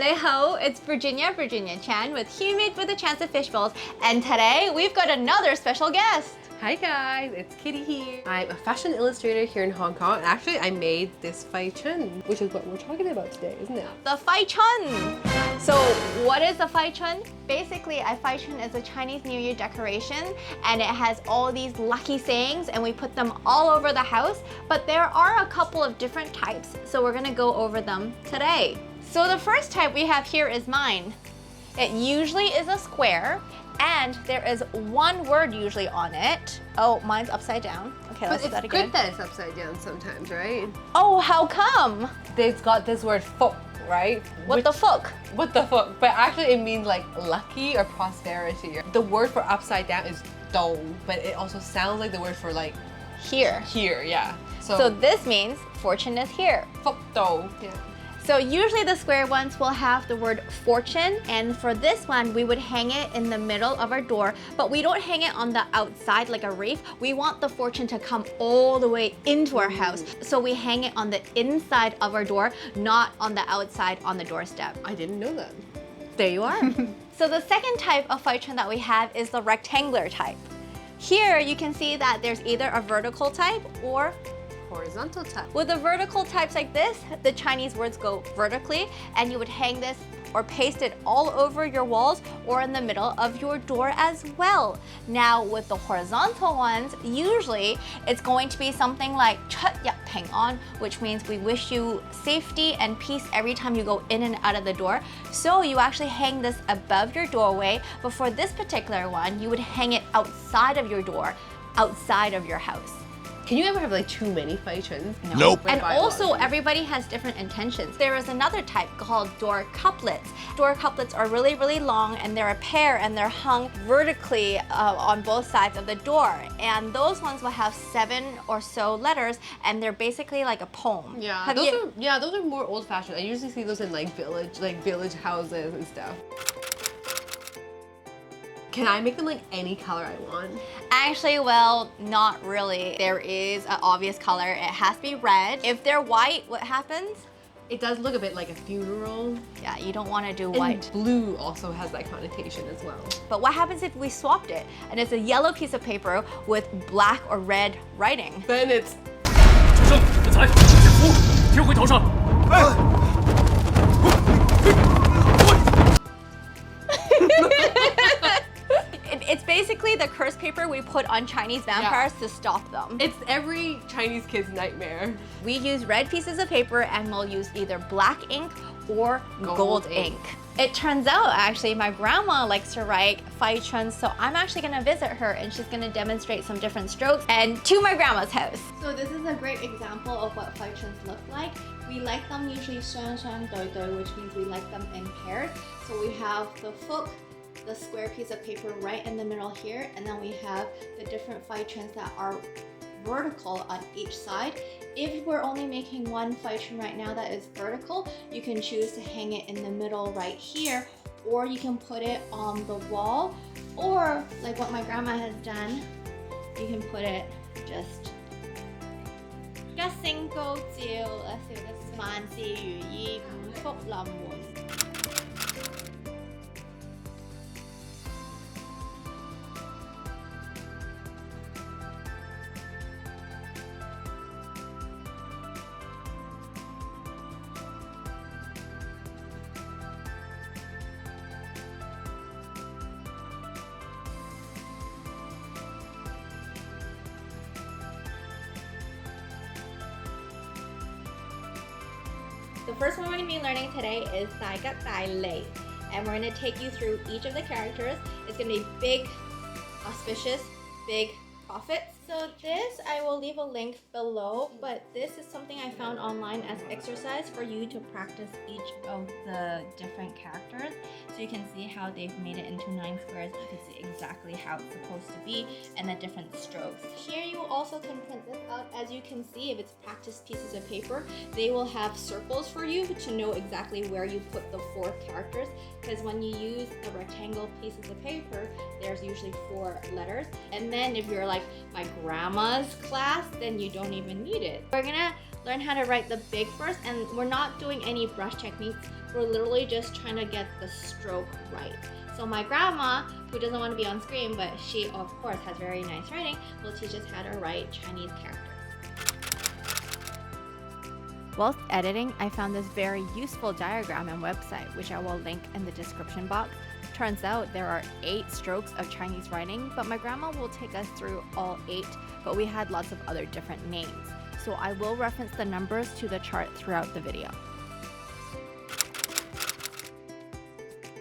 Hello, it's Virginia Chan with Humid with a Chance of Fishballs, and today we've got another special guest. Hi guys, it's Kitty here. I'm a fashion illustrator here in Hong Kong, and actually I made this Fai Chun, which is what we're talking about today, isn't it? The Fai Chun. So what is the Fai Chun? Basically, a Fai Chun is a Chinese New Year decoration, and it has all these lucky sayings, and we put them all over the house, but there are a couple of different types, so we're gonna go over them today. So the first type we have here is mine. It usually is a square, and there is one word usually on it. Oh, mine's upside down. Okay, let's do that again. But it's good that it's upside down sometimes, right? Oh, how come? It's got this word "fuck," right? What the fuck? What the fuck? But actually it means like lucky or prosperity. The word for upside down is "dou," but it also sounds like the word for like Here. here, yeah. So this means fortune is here. "fuck dou." Yeah. So usually the square ones will have the word fortune, and for this one we would hang it in the middle of our door, but we don't hang it on the outside like a wreath. We want the fortune to come all the way into our house, so we hang it on the inside of our door, not on the outside on the doorstep. I didn't know that. There you are. So the second type of Fai Chun that we have is the rectangular type. Here you can see that there's either a vertical type or Horizontal type. with the vertical types like this, the Chinese words go vertically, and you would hang this or paste it all over your walls or in the middle of your door as well. Now with the horizontal ones, usually it's going to be something like "Chut Yap Peng On," which means we wish you safety and peace every time you go in and out of the door. So you actually hang this above your doorway, but for this particular one, you would hang it outside of your door, outside of your house. Can you ever have like too many Fai Chuns? Nope. And also everybody has different intentions. There is another type called door couplets. Door couplets are really, really long, and they're a pair, and they're hung vertically on both sides of the door. And those ones will have 7 or so letters, and they're basically like a poem. Yeah, those are more old-fashioned. I usually see those in like village houses and stuff. Can I make them like any color I want? Actually, well, not really. There is an obvious color. It has to be red. If they're white, what happens? It does look a bit like a funeral. Yeah, you don't want to do And white. blue also has that connotation as well. But what happens if we swapped it and it's a yellow piece of paper with black or red writing? Then it's 全胜人才解服天回头上。It's basically the curse paper we put on Chinese vampires to stop them. it's every Chinese kid's nightmare. We use red pieces of paper, and we'll use either black ink or gold ink. It turns out, actually, my grandma likes to write Fai Chun, so I'm actually gonna visit her and she's gonna demonstrate some different strokes and to my grandma's house. So this is a great example of what Fai Chuns look like. We like them usually 双双对对, which means we like them in pairs. So we have the fook, the square piece of paper right in the middle here, and then we have the different Fai Chuns that are vertical on each side. If we're only making one Fai Chun right now that is vertical, you can choose to hang it in the middle right here, or you can put it on the wall, or like what my grandma has done, you can put it just a single 照一小的萬事如意五福臨門。The first one we're going to be learning today is 大吉大利, and we're going to take you through each of the characters. It's going to be big, auspicious, big profits. So this, I will leave a link below, but this is something I found online as exercise for you to practice each of the different characters. So you can see how they've made it into 9 squares. You can see exactly how it's supposed to be and the different strokes. Here you also can print this out. As you can see, if it's practice pieces of paper, they will have circles for you to know exactly where you put the 4 characters. Because when you use the rectangle pieces of paper, there's usually 4 letters. And then if you're like my grandma's class, then you don't even need it. We're gonna learn how to write the big first, and we're not doing any brush techniques. We're literally just trying to get the stroke right. So my grandma, who doesn't want to be on screen, but she of course has very nice writing, will teach us how to write Chinese characters. Whilst editing, I found this very useful diagram and website, which I will link in the description box. Turns out there are 8 strokes of Chinese writing, but my grandma will take us through all 8, but we had lots of other different names. So I will reference the numbers to the chart throughout the video.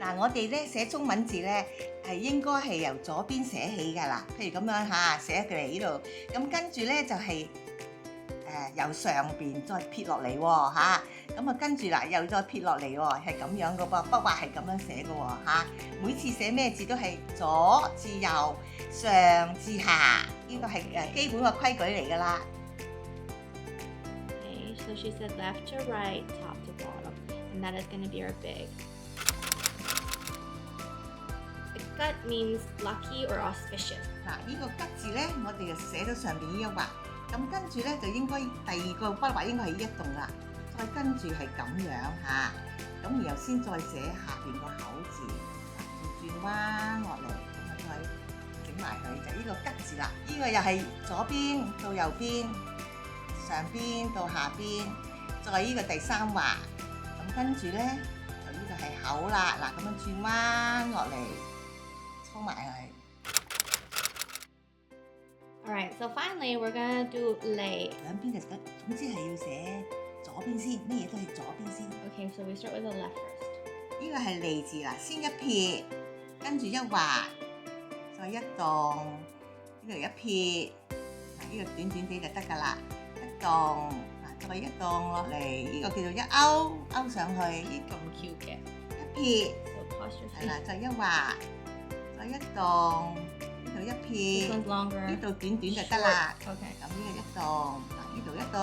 嗱，我哋咧寫中文字咧係應該係由左邊寫起㗎啦，譬如咁樣嚇，寫佢嚟呢度，咁跟住咧就係、由上邊再撇落嚟喎嚇，咁啊跟住嗱又再撇落嚟喎，係咁樣嘅噃，筆畫係咁樣寫嘅喎嚇，每次寫咩字都係左至右、上至下，呢個係基本嘅規矩嚟㗎啦。Okay, so she said left to right, top to bottom, and that is going to be our big. The gut means lucky or auspicious. 嗱，呢個吉字咧，我哋就寫咗上邊呢一畫，咁跟住咧就應該第二個筆畫應該係呢一棟啦，再跟住係咁樣嚇，咁然後先再寫下邊個口字，轉彎落嚟，咁啊再整埋佢，就呢個吉字啦。呢個又係左邊到右邊，上邊到下邊，再呢個第三畫，咁跟住咧就呢個係口啦，嗱咁樣轉彎落嚟，搓埋佢。Alright, so finally we're gonna do lei. 兩邊就得，總之係要寫左邊先，咩嘢都係左邊先。Okay, so we start with the left first. 呢個係利字啦，先一撇，跟住一畫，再一棟，呢度一撇，嗱呢個短短地就得㗎啦，一棟，嗱再一棟落嚟，呢個叫做一勾，勾上去，呢咁 cute 嘅。一撇， So apostrophe. 係啦，再一畫，再一棟，呢度一 This 撇， one's longer. 呢度短短就得啦。 Okay. 咁呢個一棟，嗱呢度一棟，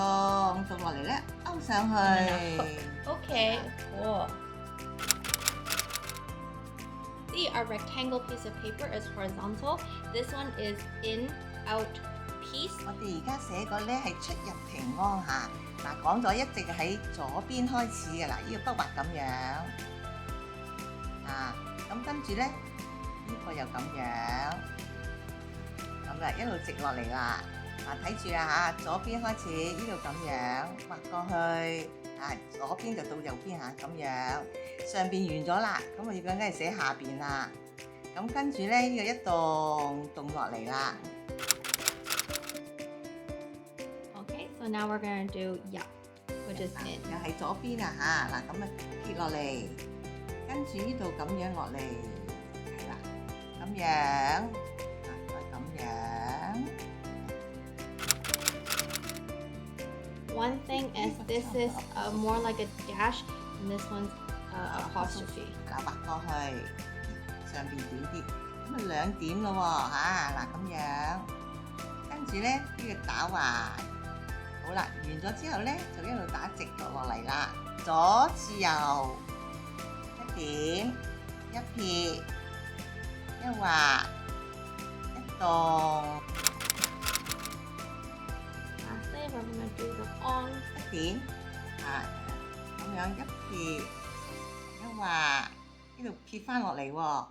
棟落嚟咧勾上去。Okay, cool. See, our rectangle piece of paper is horizontal. This one is in, out, piece. 我哋而家寫個咧係出入平安嚇，嗱講咗一直喺左邊開始嘅啦，呢個筆畫咁樣，啊咁跟住咧呢個又咁樣，咁啦一路直落嚟啦，嗱睇住啊嚇，左邊開始呢度咁樣畫過去，啊左邊就到右邊嚇咁樣，上邊完咗啦，咁我要梗係寫下邊啦，咁跟住咧呢個一棟落嚟啦。Okay, so now we're gonna do ya, which is in. 又係左邊啊嚇，嗱咁啊撇落嚟，跟住呢度咁樣落嚟，係啦，咁樣，嗱再咁樣。One thing is this is more like a dash, and this one's apostrophe. 嗱畫過去，上邊短啲，咁啊兩點咯喎嚇，嗱咁樣，跟住咧呢個打橫。好啦，完咗之後咧，就一路打直落嚟啦，左至右，一點，一撇，一畫，一棟， Lastly, we're gonna do the on. 一點，啊，咁樣一撇，一畫，呢度撇翻落嚟喎，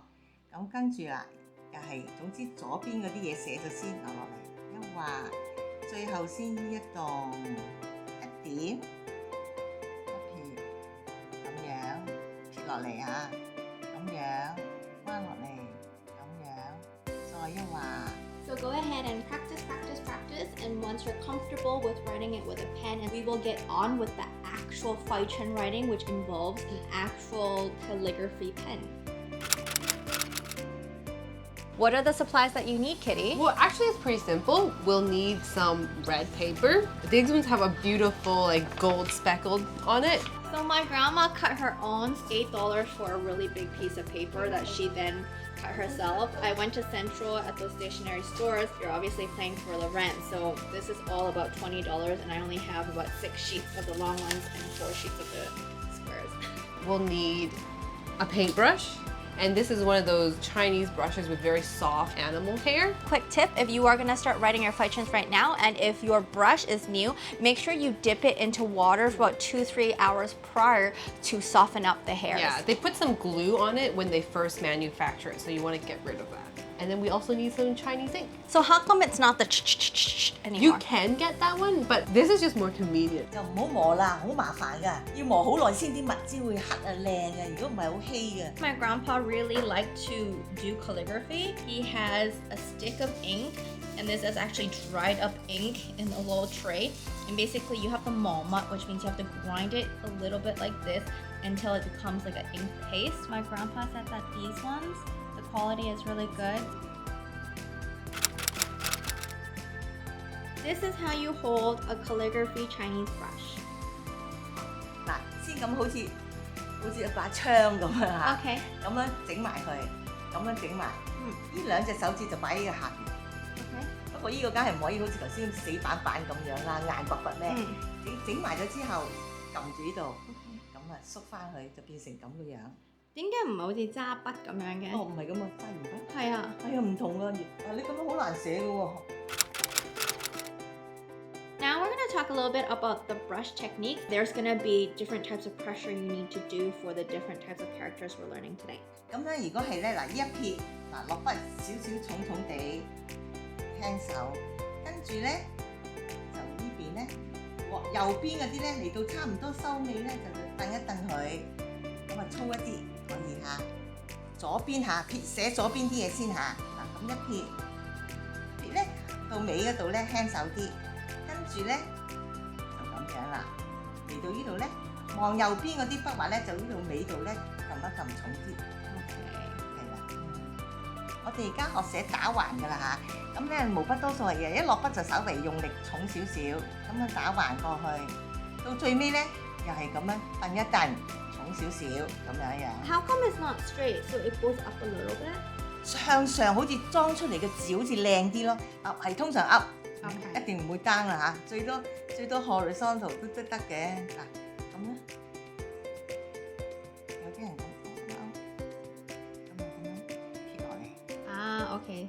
咁跟住啦，又係總之左邊嗰啲嘢寫咗先落嚟，一畫。最後先呢一棟一點一撇咁樣撇落嚟嚇，咁樣彎落嚟，咁樣再一畫。So go ahead and practice, practice, practice, and once you're comfortable with writing it with a pen, and we will get on with the actual Fai Chun writing, which involves an actual calligraphy pen. What are the supplies that you need, Kitty? Well, actually, it's pretty simple. We'll need some red paper. These ones have a beautiful, like, gold speckled on it. So my grandma cut her own $8 for a really big piece of paper that she then cut herself. I went to Central at those stationery stores. You're obviously paying for the rent, so this is all about $20, and I only have about 6 sheets of the long ones and 4 sheets of the squares. We'll need a paintbrush, And this is one of those Chinese brushes with very soft animal hair. Quick tip, if you are gonna start writing your Fai Chuns right now, and if your brush is new, make sure you dip it into water for about 2-3 hours prior to soften up the hairs. Yeah, they put some glue on it when they first manufacture it, so you want to get rid of that. And then we also need some Chinese ink. So how come it's not the anymore? You can get that one, but this is just more convenient. 就唔好磨啦，好麻煩㗎，要磨好耐先啲墨汁會黑啊靚嘅，如果唔係好稀嘅。My grandpa really liked to do calligraphy. He has a stick of ink, and this is actually dried up ink in a little tray. And basically you have to malt, which means you have to grind it a little bit like this until it becomes like an ink paste. My grandpa said that these ones, the quality is really good. This is how you hold a calligraphy Chinese brush. 嗱，先咁好似一把槍咁啊 Okay. 咁樣整埋佢，咁樣整埋。呢兩隻手指就擺喺個下邊。 Okay. 不過呢個梗係唔可以好似頭先死板板咁樣啦，硬掘掘咧。整埋咗之後，撳住呢度，咁啊縮翻佢就變成咁嘅樣。點解唔係好似揸筆咁樣嘅？哦，唔係咁啊，揸鉛筆。係啊。哎呀，唔同啊！你咁樣好難寫嘅喎。Now we're going to talk a little bit about the brush technique. There's going to be different types of pressure you need to do for the different types of characters we're learning today. 咁咧，如果係咧，嗱呢一撇，嗱落筆少少重重地，輕手，跟住咧就呢邊咧，右邊嗰啲咧嚟到差唔多收尾咧，就蹬一蹬佢，咁啊粗一啲可以嚇。左邊下撇寫左邊啲嘢先嚇，嗱咁一撇，撇咧到尾嗰度咧輕手啲。跟住咧就咁樣啦，嚟到呢度咧，望右邊嗰啲筆畫咧，就呢度尾度咧撳一撳重啲。係啦，我哋而家學寫打橫㗎啦嚇，咁咧毛筆多數係嘅，一落筆就稍微用力重少少，咁樣打橫過去，到最尾咧又係咁樣蹬一蹬，重少少咁樣樣。How come it's not straight? So it goes up a little bit? 向上好似裝出嚟嘅字好似靚啲咯，係通常 up。Okay. 一定唔會 down 啦嚇，最多 horizontal 都得嘅嗱，咁咧有啲人咁咁樣撇落嚟。Okay.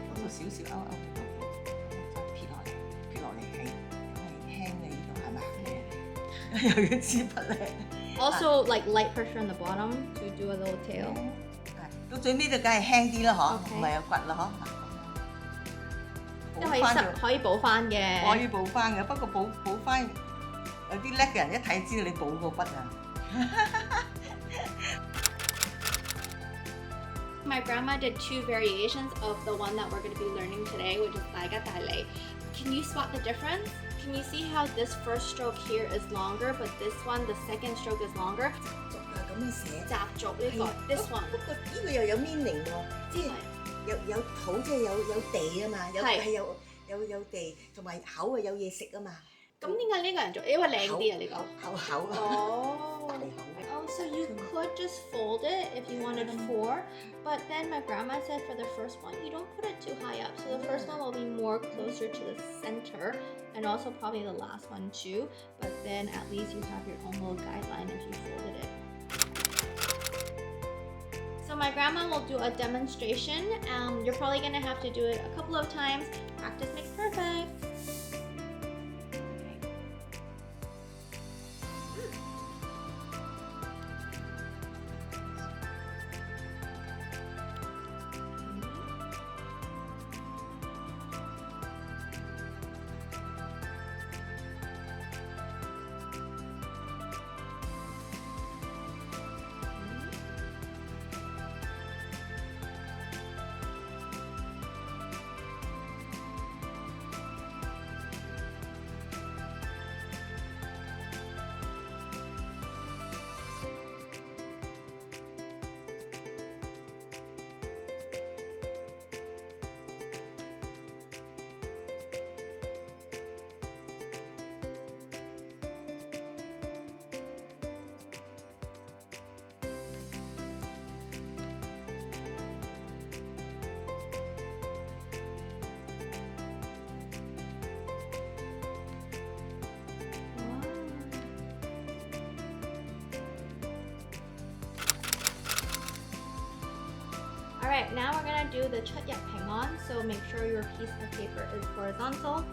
嗰度少少勾，再撇落嚟係輕嘅呢度係咪？又要支筆咧。Also, like light pressure on the bottom to do a little tail. 到最尾就梗係輕啲啦，嗬，唔係有掘啦，嗬。即係可以補翻嘅。可以補翻嘅，不過補翻有啲叻嘅人一睇知道你補個筆啊。My grandma did 2 variations of the one that we're going to be learning today, which is 大吉大利. Can you spot the difference? Can you see how this first stroke here is longer, but this one, the second stroke is longer? 咁樣寫習俗呢個 this one。不過呢個又有 meaning 喎，即係有土即係有地啊嘛，有地，同埋口啊有嘢食啊嘛。咁點解呢個人做？因為靚啲啊呢個。口啊。哦。Oh, so you could just fold it if you wanted 4, but then my grandma said for the first one, you don't put it too high up. So the first one will be more closer to the center, and also probably the last one too. But then at least you have your own little guideline if you folded it. So my grandma will do a demonstration. You're probably gonna have to do it a couple of times. Practice makes perfect. right, now we're gonna do the chut yap hang on. So make sure your piece of paper is horizontal.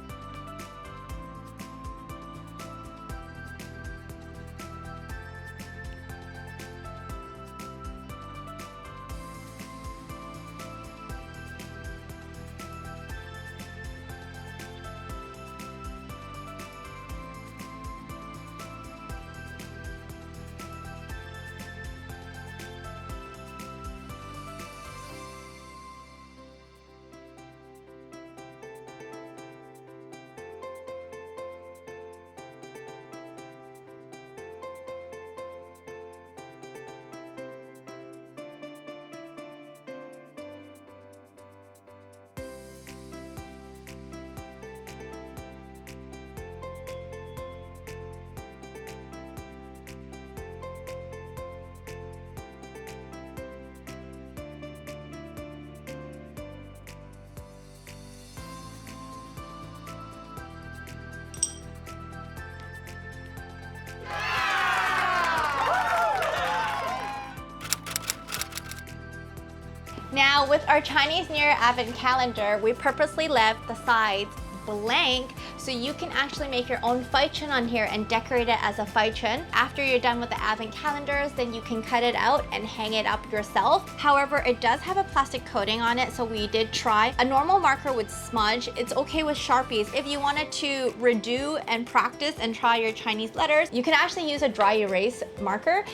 Now with our Chinese New Year Advent calendar, we purposely left the sides blank so you can actually make your own Fai Chun on here and decorate it as a Fai Chun. After you're done with the Advent calendars, then you can cut it out and hang it up yourself. However, it does have a plastic coating on it, so we did try. A normal marker would smudge. It's okay with Sharpies. If you wanted to redo and practice and try your Chinese letters, you can actually use a dry erase marker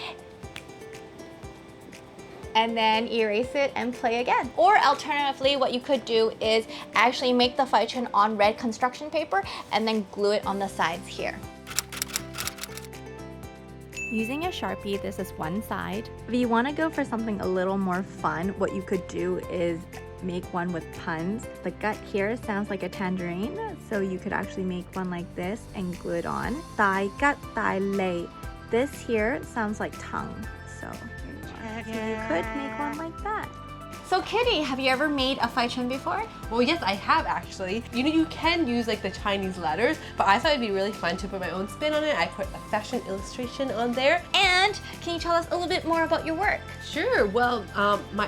and then erase it and play again. Or alternatively, what you could do is actually make the Fai Chun on red construction paper and then glue it on the sides here. Using a Sharpie, this is one side. If you want to go for something a little more fun, what you could do is make one with puns. The gut here sounds like a tangerine, so you could actually make one like this and glue it on. Thai gut, thai lei. This here sounds like tongue, so you could make one like that. So Kitty, have you ever made a Fai Chun before? Well, yes, I have actually. You know, you can use like the Chinese letters, but I thought it'd be really fun to put my own spin on it. I put a fashion illustration on there. And can you tell us a little bit more about your work? Sure. Well,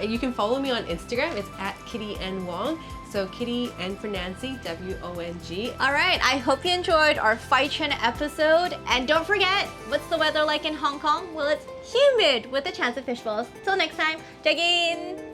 you can follow me on Instagram. It's at Kitty N Wong. So Kitty N for Nancy, W-O-N-G. All right, I hope you enjoyed our Fai Chun episode. And don't forget, what's the weather like in Hong Kong? Well, it's humid with a chance of fishballs. Till next time, Jagin!